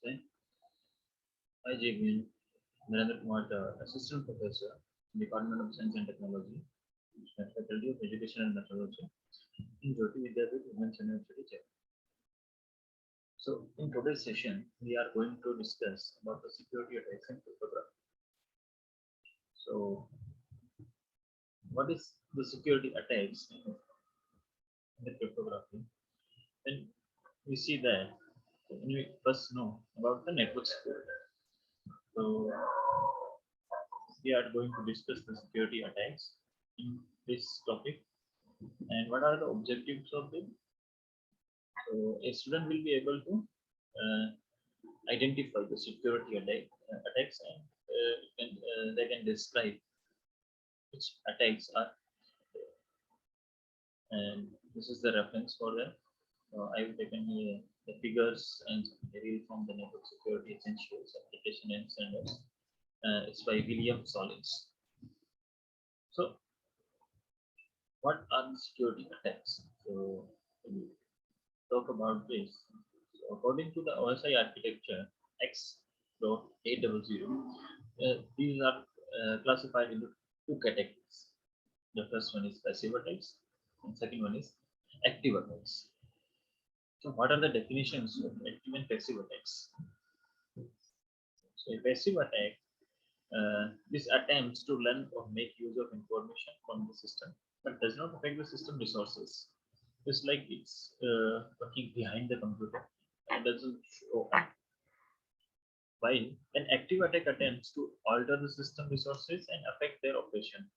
Namaste. Hi, JVN. Narendra Kumar, Assistant Professor, Department of Science and Technology, Faculty of Education and Meteorology, in Jyoti Vidyapith Women's University, Jaipur. So, in today's session, we are going to discuss about the security attacks in cryptography. So, what is the security attacks in the cryptography? And we see that when we first know about the network security. So, we are going to discuss the security attacks in this topic and what are the objectives of it. So a student will be able to identify the security attacks and they can describe which attacks are there. And this is the reference for that. I've taken the figures and material from the network security essentials application and standards. It's by William Solins. So what are the security attacks? So we'll talk about this. So according to the OSI architecture X.800, these are classified into two categories. The first one is passive attacks, and second one is active attacks. So what are the definitions of active and passive attacks? So a passive attack, this attempts to learn or make use of information from the system, but does not affect the system resources. It's like it's working behind the computer and doesn't show up. While an active attack attempts to alter the system resources and affect their operation.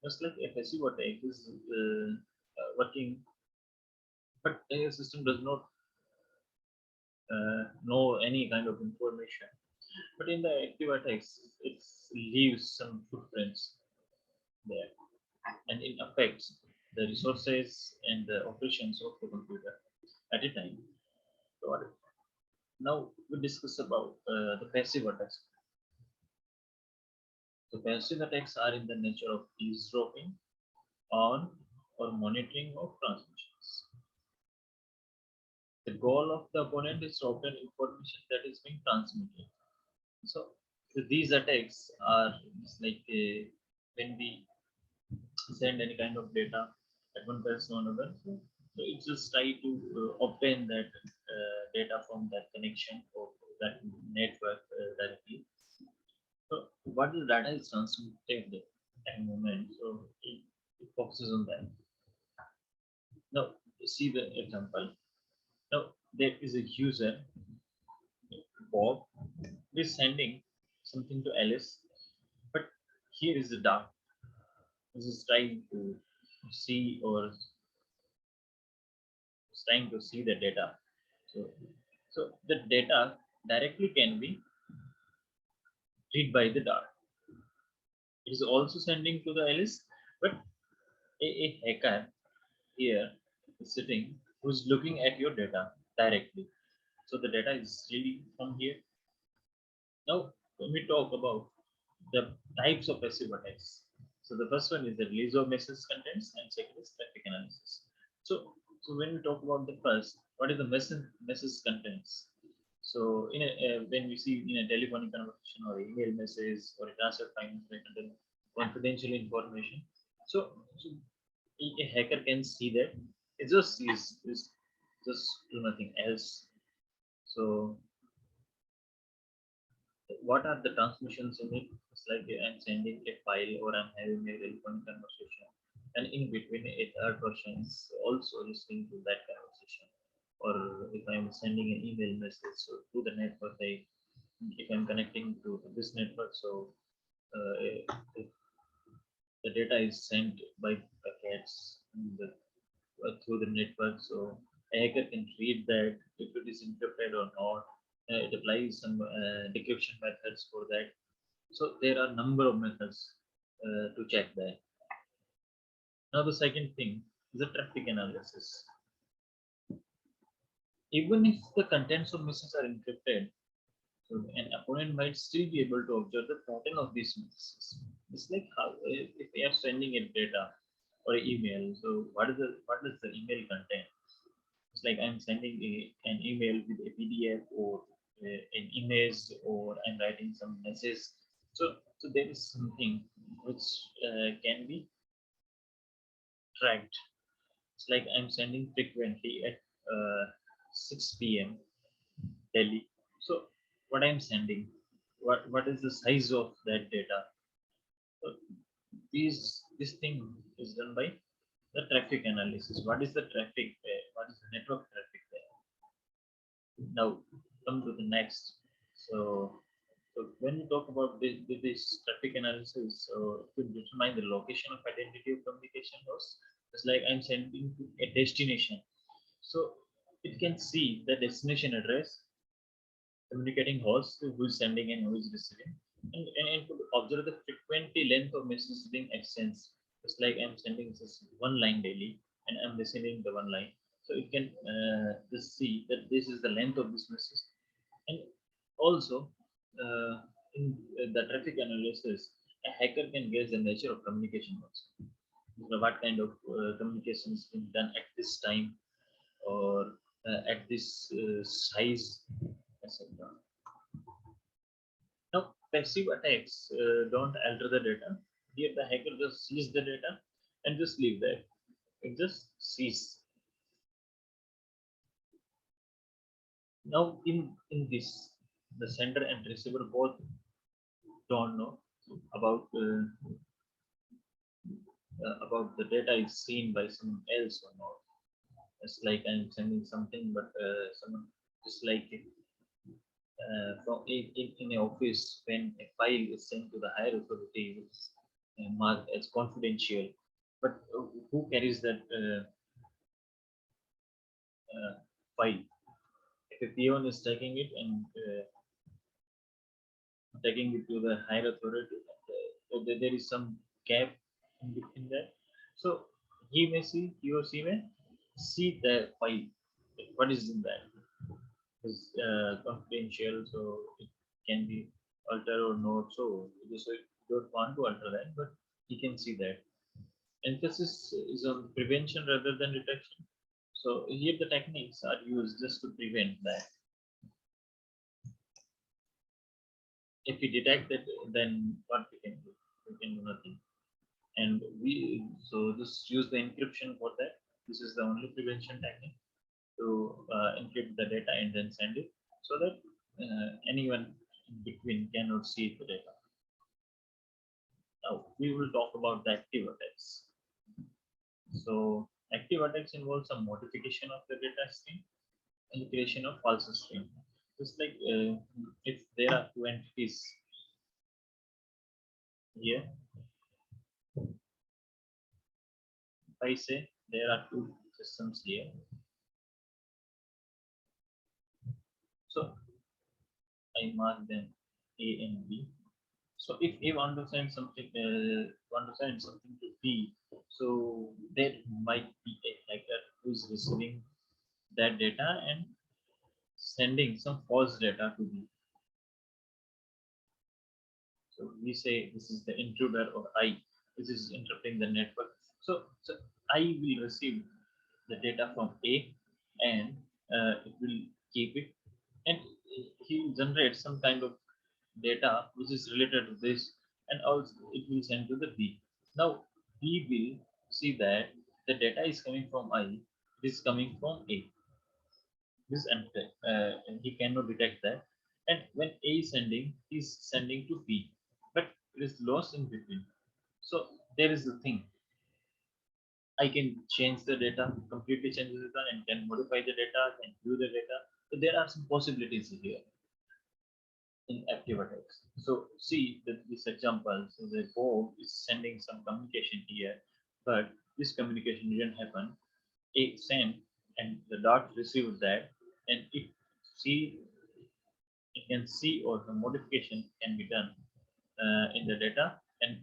Just like a passive attack is working, but a system does not know any kind of information. But in the active attacks, it leaves some footprints there and it affects the resources and the operations of the computer at a time. So now we discuss about the passive attacks. So passive attacks are in the nature of eavesdropping on or monitoring of transmissions. The goal of the opponent is to obtain information that is being transmitted. So these attacks are like when we send any kind of data at one person to another. So it just try to obtain that data from that connection or that network directly. So what the data is transmitted at the moment, so it focuses on that. Now see the example. Now there is a user Bob is sending something to Alice, but here is the dark. This is trying to see or is trying to see the data. So the data directly can be read by the dart. It is also sending to the Alice, but a hacker here is sitting who's looking at your data directly. So the data is reading from here. Now, when we talk about the types of passive attacks, so the first one is the release of message contents, and second is traffic analysis. So when we talk about the first, what is the message contents? So in when we see in a telephonic conversation or email message or a transfer file contain confidential information. So a hacker can see that it just sees this just do nothing else. So what are the transmissions in it? It's like I'm sending a file or I'm having a telephone conversation, and in between a third person is also listening to that conversation. Or if I'm sending an email message so to the network, if I'm connecting to this network, so if the data is sent by packets through the network, so a hacker can read that if it is encrypted or not. It applies some decryption methods for that. So there are number of methods to check that. Now the second thing is the traffic analysis. Even if the contents of messages are encrypted, so an opponent might still be able to observe the pattern of these messages. It's like how if they are sending a data or an email. So what does the email contain? It's like I'm sending an email with a PDF or an image or I'm writing some message. So there is something which can be tracked. It's like I'm sending frequently at 6 p.m. Delhi. So what I'm sending, what is the size of that data? So this thing is done by the traffic analysis. What is the traffic there? What is the network traffic there? Now come to the next. So when we talk about this traffic analysis, so to determine the location of identity of communication host, it's like I'm sending to a destination. So it can see the destination address, communicating host who is sending and who is receiving, and to observe the frequently length of messages being exchanged. It's like I'm sending just one line daily and I'm receiving the one line. So it can just see that this is the length of this message. And also, in the traffic analysis, a hacker can guess the nature of communication also. So what kind of communication is being done at this time or at this size, etc. Now, passive attacks don't alter the data. Here, the hacker just sees the data and just leave that. It just sees. Now, in this, the sender and receiver both don't know about about the data is seen by someone else or not. It's like I'm sending something, but someone just like from in an office when a file is sent to the higher authority, it's marked as confidential. But who carries that file? If a peon is taking it and taking it to the higher authority, so there is some gap in between that. So he or she may see the file. What is in that? Is confidential, so it can be altered or not. So you don't want to alter that, but he can see that. Emphasis is on prevention rather than detection. So here the techniques are used just to prevent that. If we detect that, then what we can do? We can do nothing. And we so just use the encryption for that. This is the only prevention technique to encrypt the data and then send it so that anyone in between cannot see the data. Now we will talk about the active attacks. So active attacks involve some modification of the data stream and the creation of false stream. Just like if there are two entities here, if I say there are two systems here, so I mark them A and B. So if A want to send something to B, so there might be a hacker who is receiving that data and sending some false data to B. So we say this is the intruder or I, which is interrupting the network. So I will receive the data from A and it will keep it and he will generate some kind of data which is related to this and also it will send to the B. Now B will see that the data is coming from I, it is coming from A. This he cannot detect that. And when A is sending, he's sending to B, but it is lost in between. So there is the thing. I can change the data, completely change the data, and can modify the data, can view the data. So there are some possibilities here in active attacks. So see that this example, so the Bob is sending some communication here, but this communication didn't happen. A sent and the dot received that, and see it can see or the modification can be done in the data, and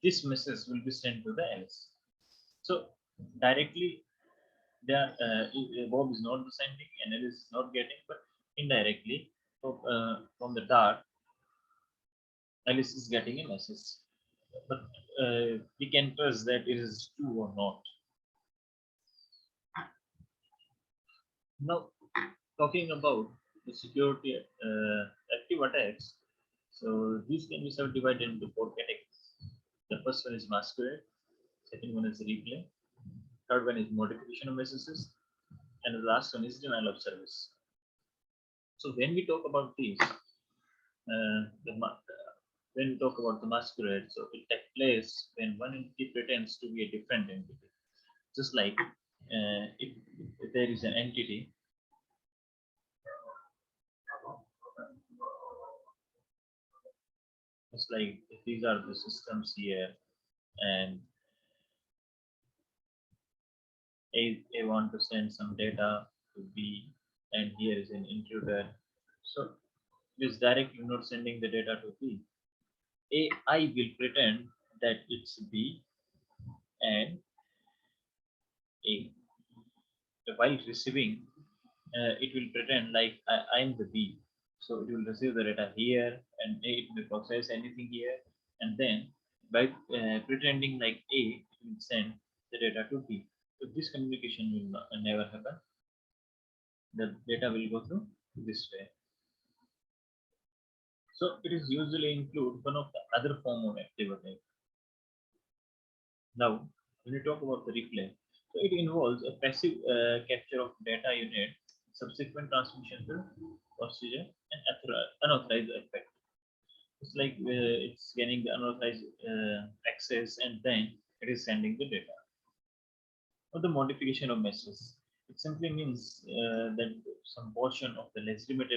this message will be sent to the else. So directly, Bob is not sending and Alice is not getting, but indirectly from the dart, Alice is getting a message. But we can trust that it is true or not. Now, talking about the security active attacks. So these can be subdivided into four categories. The first one is masquerade, second one is replay, third one is modification of messages, and the last one is denial of service. So when we talk about these, when we talk about the masquerade, so it takes place when one entity pretends to be a different entity. Just like if there is an entity, just like if these are the systems here, and A want to send some data to B, and here is an intruder. So it is directly not sending the data to B. AI will pretend that it's B and A. While receiving, it will pretend like I'm the B. So it will receive the data here, and A, it will process anything here, and then by pretending like A, it will send the data to B. So this communication will never happen. The data will go through this way. So it is usually include one of the other form of active attack. Now, when we talk about the replay, so it involves a passive capture of data unit, subsequent transmission to procedure, and unauthorized effect. It's like it's getting the unauthorized access, and then it is sending the data. Or the modification of messages. It simply means that some portion of the legitimate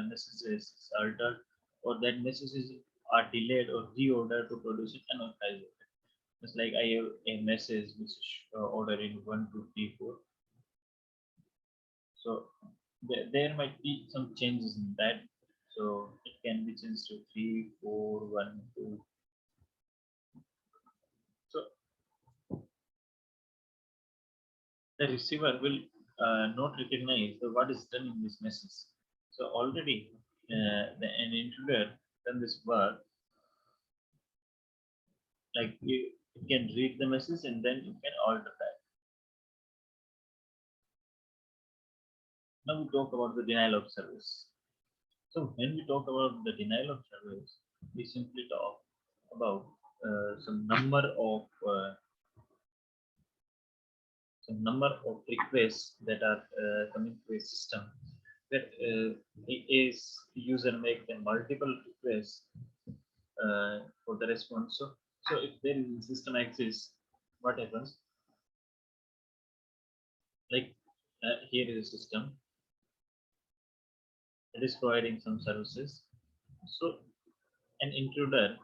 messages is altered, or that messages are delayed or reordered to produce an unauthorized effect. It's like I have a message which is ordering 1, 2, 3, 4. So there might be some changes in that. So it can be changed to 3, 4, 1, 2. So the receiver will not recognize what is done in this message. So already an intruder done this work, like it can read the message and then you can alter that. Now we talk about the denial of service. So when we talk about the denial of service, we simply talk about some number of requests that are coming to a system. That is user make the multiple requests for the response. So if there is a system access, what happens? Like here is a system that is providing some services. So an intruder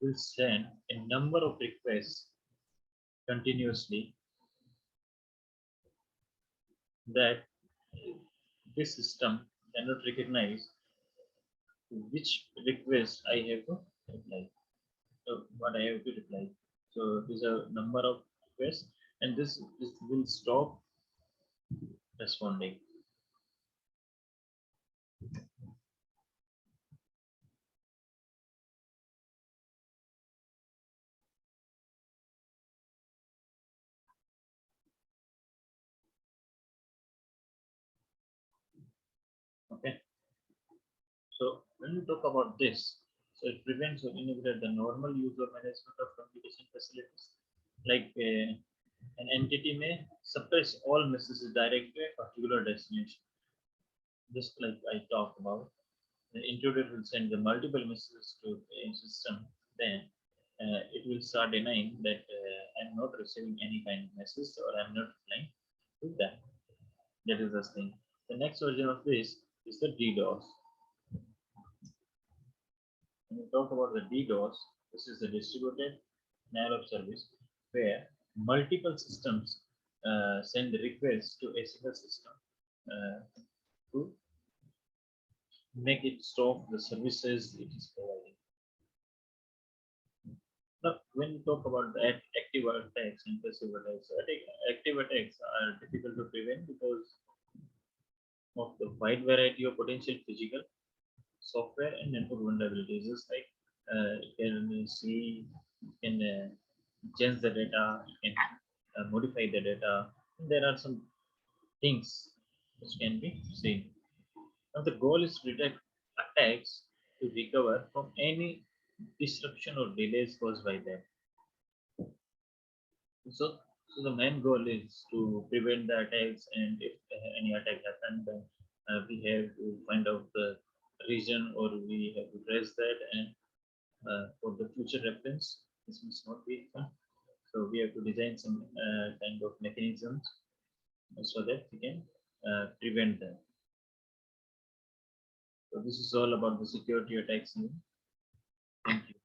will send a number of requests continuously that this system cannot recognize which request I have to reply. So what I have to reply. So there's a number of requests, and this will stop responding. Okay. So when we talk about this, so it prevents or inhibits the normal use or management of communication facilities. Like an entity may suppress all messages directed to a particular destination. Just like I talked about, the intruder will send the multiple messages to a system, then it will start denying that I'm not receiving any kind of message or I'm not replying to that. That is the thing. The next version of this is the DDoS. When we talk about the DDoS, this is the distributed denial of service where multiple systems send requests to a single system to make it stop the services it is providing. Now, when we talk about the active attacks and passive attacks, active attacks are difficult to prevent because of the wide variety of potential physical, software, and network vulnerabilities. Just like you can see, you can change the data, you can modify the data. And there are some things which can be seen. Now the goal is to detect attacks to recover from any disruption or delays caused by them. So the main goal is to prevent the attacks, and if any attack happens, then we have to find out the reason, or we have to trace that, and for the future reference, this must not be fun. So we have to design some kind of mechanisms so that we can prevent them. So this is all about the security attacks. Thank you.